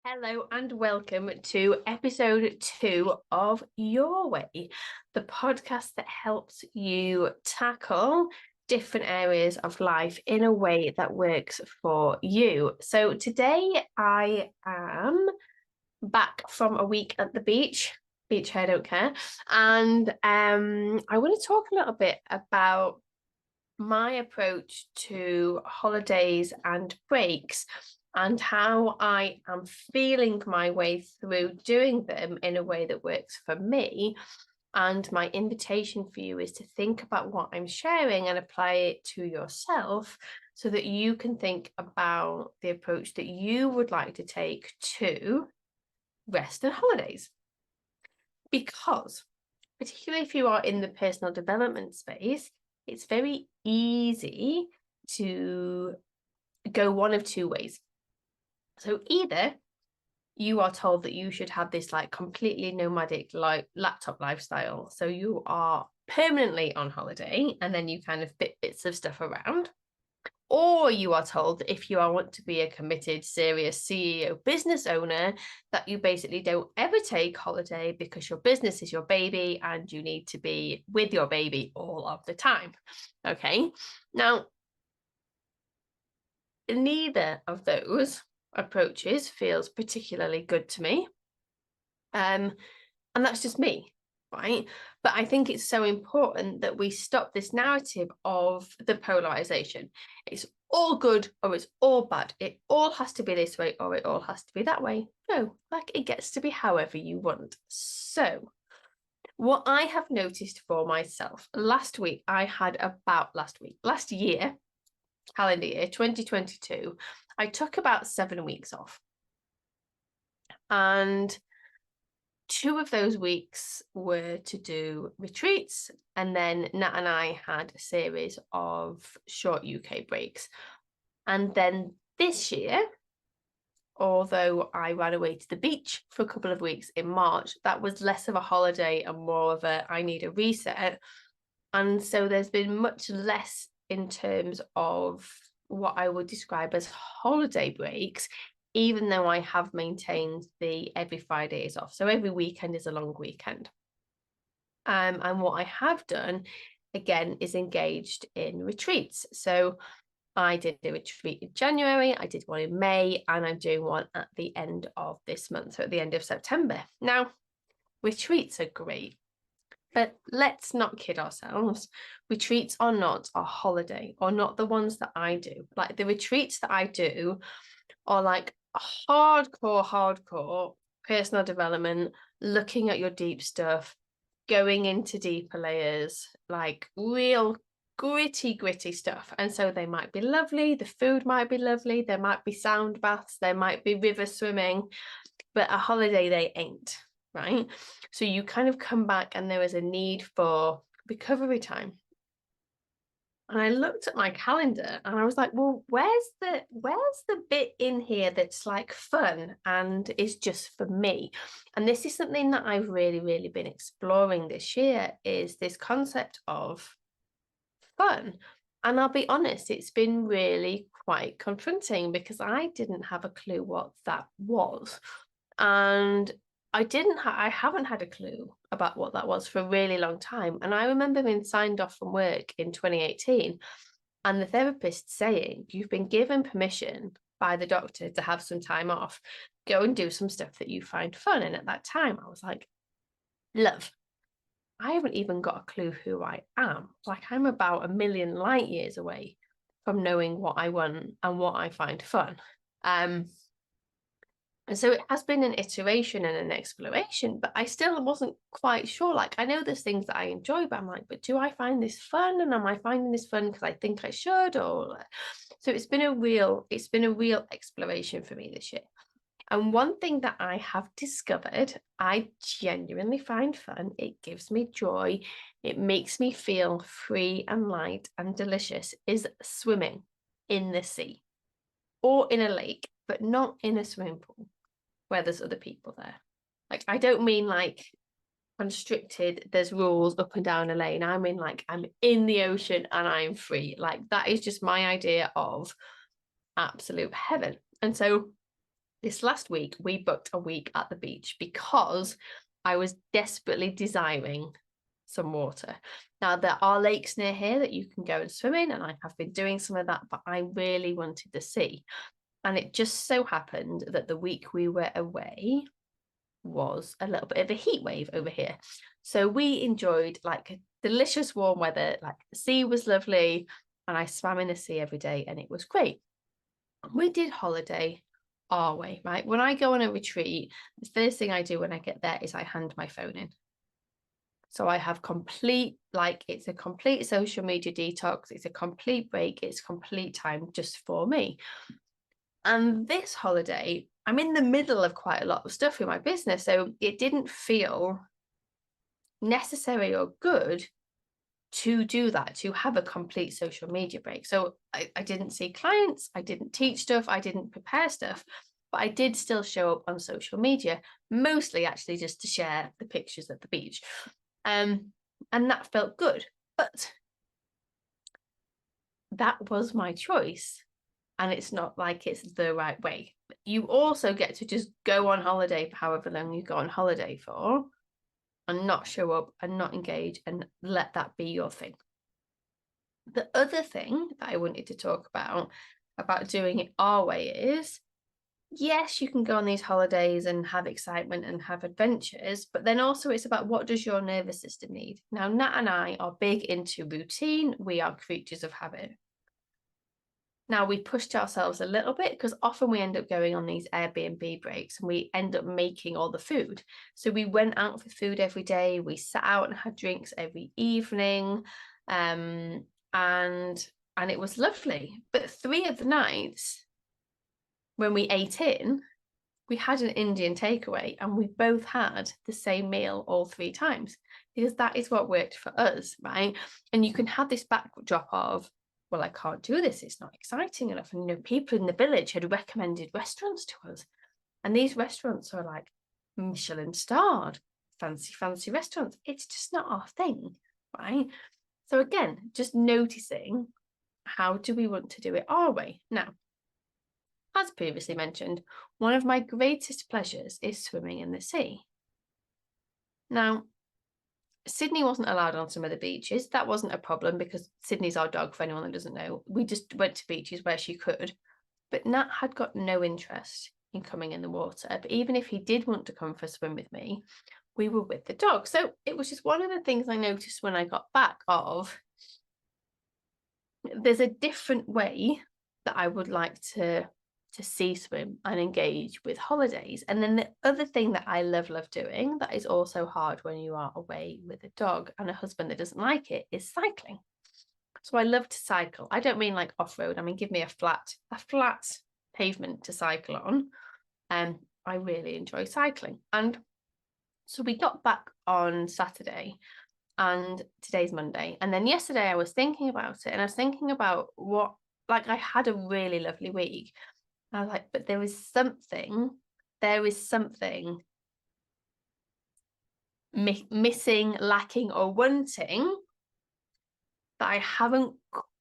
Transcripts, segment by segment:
Hello and welcome to episode 2 of Your Way, the podcast that helps you tackle different areas of life in a way that works for you. So today I am back from a week at the beach hair don't care, and I want to talk a little bit about my approach to holidays and breaks and how I am feeling my way through doing them in a way that works for me. And my invitation for you is to think about what I'm sharing and apply it to yourself so that you can think about the approach that you would like to take to rest and holidays. Because, particularly if you are in the personal development space, it's very easy to go one of two ways. So either you are told that you should have this like completely nomadic laptop lifestyle, so you are permanently on holiday and then you kind of fit bits of stuff around, or you are told that if you want to be a committed, serious CEO business owner, that you basically don't ever take holiday because your business is your baby and you need to be with your baby all of the time. Okay, now neither of those approaches feels particularly good to me. And that's just me, right? But I think it's so important that we stop this narrative of the polarization. It's all good or it's all bad. It all has to be this way or it all has to be that way. No, like it gets to be however you want. So what I have noticed for myself, last year, calendar year 2022, I took about 7 weeks off. And 2 of those weeks were to do retreats, and then Nat and I had a series of short UK breaks. And then this year, although I ran away to the beach for a couple of weeks in March, that was less of a holiday and more of a I need a reset. And so there's been much less in terms of what I would describe as holiday breaks, even though I have maintained the every Friday is off. So every weekend is a long weekend. And what I have done, again, is engaged in retreats. So I did a retreat in January, I did one in May, and I'm doing one at the end of this month, so at the end of September. Now, retreats are great. But let's not kid ourselves. Retreats are not a holiday, or not the ones that I do. Like the retreats that I do are like hardcore personal development, looking at your deep stuff, going into deeper layers, like real gritty stuff. And so they might be lovely, the food might be lovely, there might be sound baths, there might be river swimming, but a holiday they ain't. Right? So you kind of come back and there is a need for recovery time. And I looked at my calendar and I was like, well, where's the bit in here that's like fun and is just for me? And this is something that I've really been exploring this year, is this concept of fun. And I'll be honest, it's been really quite confronting because I didn't have a clue what that was. And I haven't had a clue about what that was for a really long time. And I remember being signed off from work in 2018 and the therapist saying, you've been given permission by the doctor to have some time off, go and do some stuff that you find fun. And at that time I was like, love, I haven't even got a clue who I am. Like I'm about a million light years away from knowing what I want and what I find fun. And so it has been an iteration and an exploration, but I still wasn't quite sure. Like, I know there's things that I enjoy, but I'm like, but do I find this fun? And am I finding this fun because I think I should? Or so it's been a real exploration for me this year. And one thing that I have discovered, I genuinely find fun. It gives me joy. It makes me feel free and light and delicious, is swimming in the sea or in a lake, but not in a swimming pool where there's other people there. Like, I don't mean like constricted, there's rules up and down a lane. I'm in the ocean and I'm free. Like, that is just my idea of absolute heaven. And so this last week, we booked a week at the beach because I was desperately desiring some water. Now, there are lakes near here that you can go and swim in, and I have been doing some of that, but I really wanted the sea. And it just so happened that the week we were away was a little bit of a heat wave over here. So we enjoyed like delicious warm weather, like the sea was lovely, and I swam in the sea every day, and it was great. We did holiday our way, right? When I go on a retreat, the first thing I do when I get there is I hand my phone in. So I have it's a complete social media detox. It's a complete break. It's complete time just for me. And this holiday, I'm in the middle of quite a lot of stuff in my business. So it didn't feel necessary or good to do that, to have a complete social media break. So I didn't see clients, I didn't teach stuff, I didn't prepare stuff, but I did still show up on social media, mostly actually just to share the pictures at the beach. And that felt good, but that was my choice. And it's not like it's the right way. You also get to just go on holiday for however long you go on holiday for and not show up and not engage and let that be your thing. The other thing that I wanted to talk about doing it our way is, yes, you can go on these holidays and have excitement and have adventures, but then also it's about what does your nervous system need? Now, Nat and I are big into routine. We are creatures of habit. Now, we pushed ourselves a little bit because often we end up going on these Airbnb breaks and we end up making all the food. So we went out for food every day. We sat out and had drinks every evening. And it was lovely. But 3 of the nights when we ate in, we had an Indian takeaway and we both had the same meal all 3 times because that is what worked for us, right? And you can have this backdrop of, well, I can't do this, it's not exciting enough. And people in the village had recommended restaurants to us. And these restaurants are like Michelin starred, fancy restaurants. It's just not our thing, right? So again, just noticing, how do we want to do it our way? Now, as previously mentioned, one of my greatest pleasures is swimming in the sea. Now, Sydney wasn't allowed on some of the beaches. That wasn't a problem because Sydney's our dog, for anyone that doesn't know. We just went to beaches where she could. But Nat had got no interest in coming in the water. But even if he did want to come for a swim with me, we were with the dog. So it was just one of the things I noticed when I got back of, there's a different way that I would like to see swim and engage with holidays. And then the other thing that I love doing that is also hard when you are away with a dog and a husband that doesn't like it is cycling. So I love to cycle. I don't mean like off-road. I mean, give me a flat pavement to cycle on. And I really enjoy cycling. And so we got back on Saturday and today's Monday. And then yesterday I was thinking about it and I was thinking about I had a really lovely week. I was like, but there is something missing, lacking, or wanting that I haven't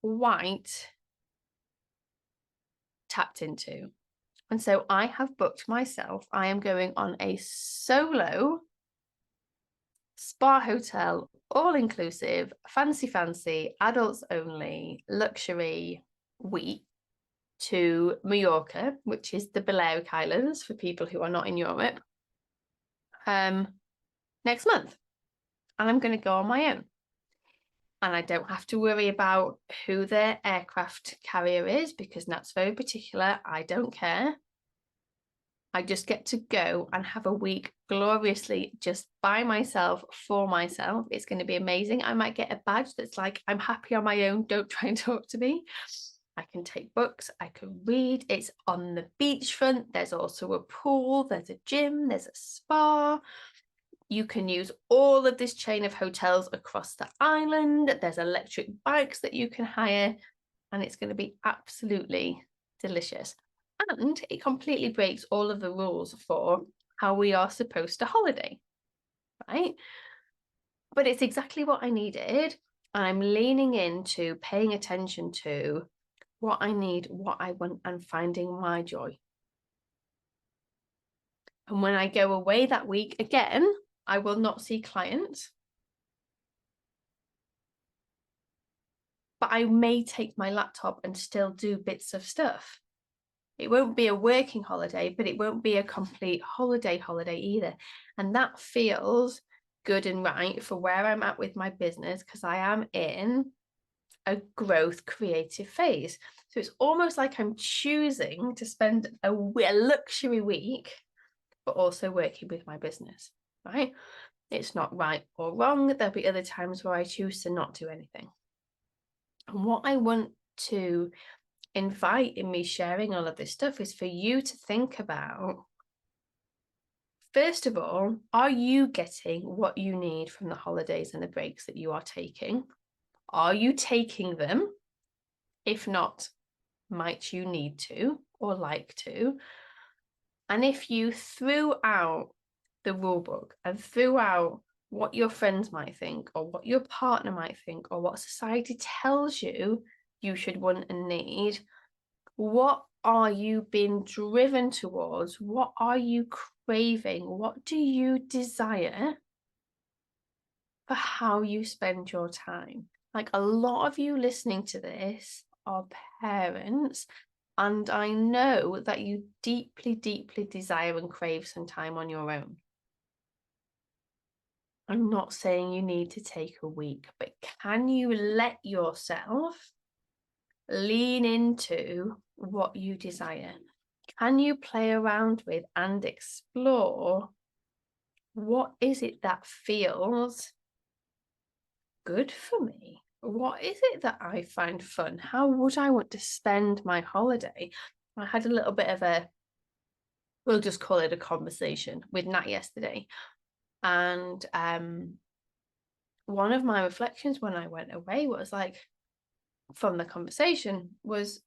quite tapped into. And so I have booked myself. I am going on a solo spa hotel, all inclusive, fancy, adults only, luxury week to Mallorca, which is the Balearic Islands for people who are not in Europe, next month. And I'm going to go on my own. And I don't have to worry about who their aircraft carrier is because that's very particular. I don't care. I just get to go and have a week gloriously just by myself, for myself. It's going to be amazing. I might get a badge that's like, I'm happy on my own. Don't try and talk to me. I can take books. I can read. It's on the beachfront. There's also a pool. There's a gym. There's a spa. You can use all of this chain of hotels across the island. There's electric bikes that you can hire. And it's going to be absolutely delicious. And it completely breaks all of the rules for how we are supposed to holiday, right? But it's exactly what I needed. And I'm leaning into paying attention to what I need, what I want, and finding my joy. And when I go away that week, again, I will not see clients, but I may take my laptop and still do bits of stuff. It won't be a working holiday, but it won't be a complete holiday either. And that feels good and right for where I'm at with my business, because I am in a growth creative phase. So it's almost like I'm choosing to spend a luxury week, but also working with my business, right? It's not right or wrong. There'll be other times where I choose to not do anything. And what I want to invite in me sharing all of this stuff is for you to think about, first of all, are you getting what you need from the holidays and the breaks that you are taking? Are you taking them? If not, might you need to or like to? And if you threw out the rule book and threw out what your friends might think, or what your partner might think, or what society tells you you should want and need, what are you being driven towards? What are you craving? What do you desire for how you spend your time? Like, a lot of you listening to this are parents, and I know that you deeply, deeply desire and crave some time on your own. I'm not saying you need to take a week, but can you let yourself lean into what you desire? Can you play around with and explore what is it that feels good for me? What is it that I find fun? How would I want to spend my holiday? I had a little bit of we'll just call it a conversation with Nat yesterday. And one of my reflections when I went away was like, from the conversation, was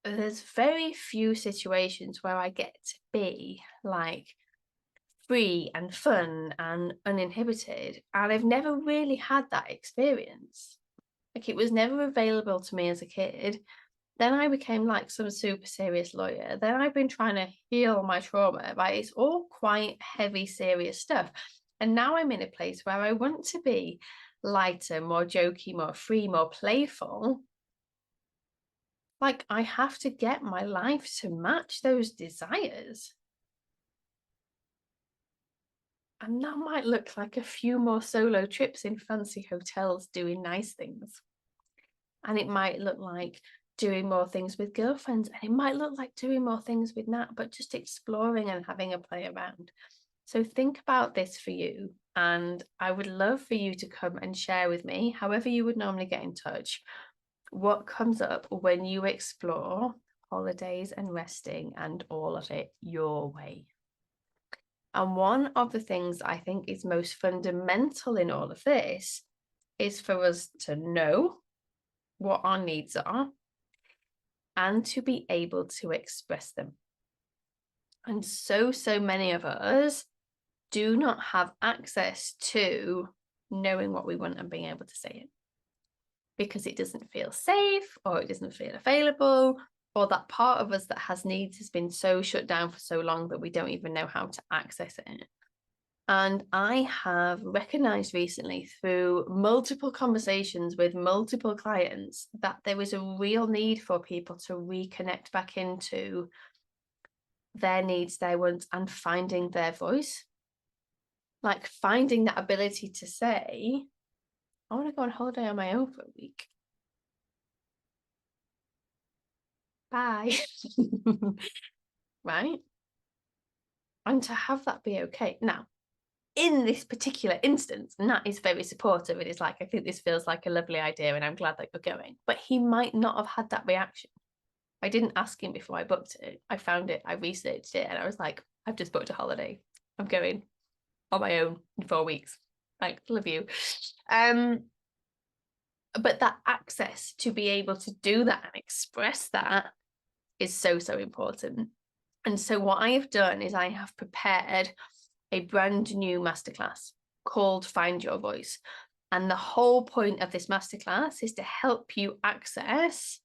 there's very few situations where I get to be like free and fun and uninhibited. And I've never really had that experience. Like, it was never available to me as a kid. Then I became like some super serious lawyer. Then I've been trying to heal my trauma, but it's all quite heavy, serious stuff. And now I'm in a place where I want to be lighter, more jokey, more free, more playful. Like, I have to get my life to match those desires. And that might look like a few more solo trips in fancy hotels doing nice things. And it might look like doing more things with girlfriends. And it might look like doing more things with Nat, but just exploring and having a play around. So think about this for you. And I would love for you to come and share with me, however you would normally get in touch, what comes up when you explore holidays and resting and all of it your way. And one of the things I think is most fundamental in all of this is for us to know what our needs are and to be able to express them. And so many of us do not have access to knowing what we want and being able to say it, because it doesn't feel safe, or it doesn't feel available, or that part of us that has needs has been so shut down for so long that we don't even know how to access it. And I have recognized recently through multiple conversations with multiple clients that there is a real need for people to reconnect back into their needs, their wants, and finding their voice. Like, finding that ability to say, I want to go on holiday on my own for a week. Bye. Right? And to have that be okay. Now, in this particular instance, Nat is very supportive and is like, I think this feels like a lovely idea and I'm glad that you're going. But he might not have had that reaction. I didn't ask him before I booked it. I found it, I researched it, and I was like, I've just booked a holiday. I'm going on my own in 4 weeks. Like, love you. But that access to be able to do that and express that is so important. And so what I have done is I have prepared a brand new masterclass. called Find Your Voice. And the whole point of this masterclass is to help you access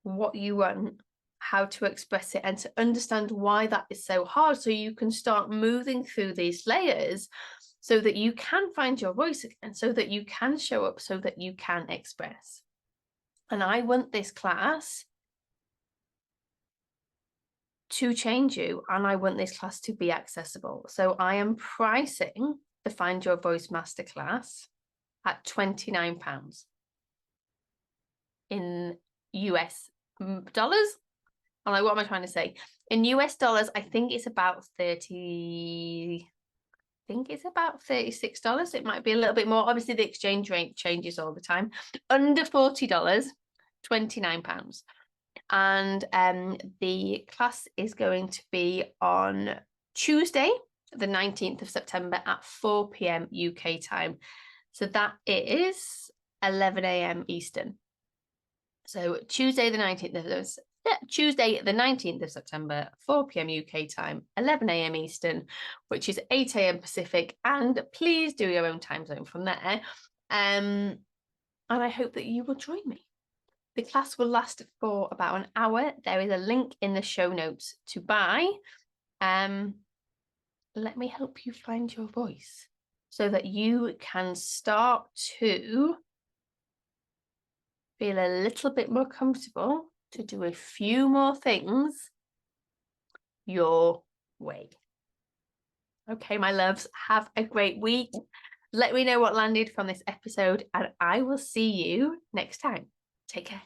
what you want, how to express it, and to understand why that is so hard, so you can start moving through these layers so that you can find your voice again, so that you can show up, so that you can express. And I want this class to change you, and I want this class to be accessible. So I am pricing the Find Your Voice masterclass at £29 in US dollars. I'm like, what am I trying to say? In US dollars, I think it's about $36. It might be a little bit more. Obviously, the exchange rate changes all the time. Under $40, £29. And the class is going to be on Tuesday, the 19th of September at 4 p.m. UK time. So that is 11 a.m. Eastern. So Tuesday the 19th of September, 4 p.m. UK time, 11 a.m. Eastern, which is 8 a.m. Pacific. And please do your own time zone from there. And I hope that you will join me. The class will last for about an hour. There is a link in the show notes to buy. Let me help you find your voice so that you can start to feel a little bit more comfortable to do a few more things your way. Okay, my loves, have a great week. Let me know what landed from this episode, and I will see you next time. Take care.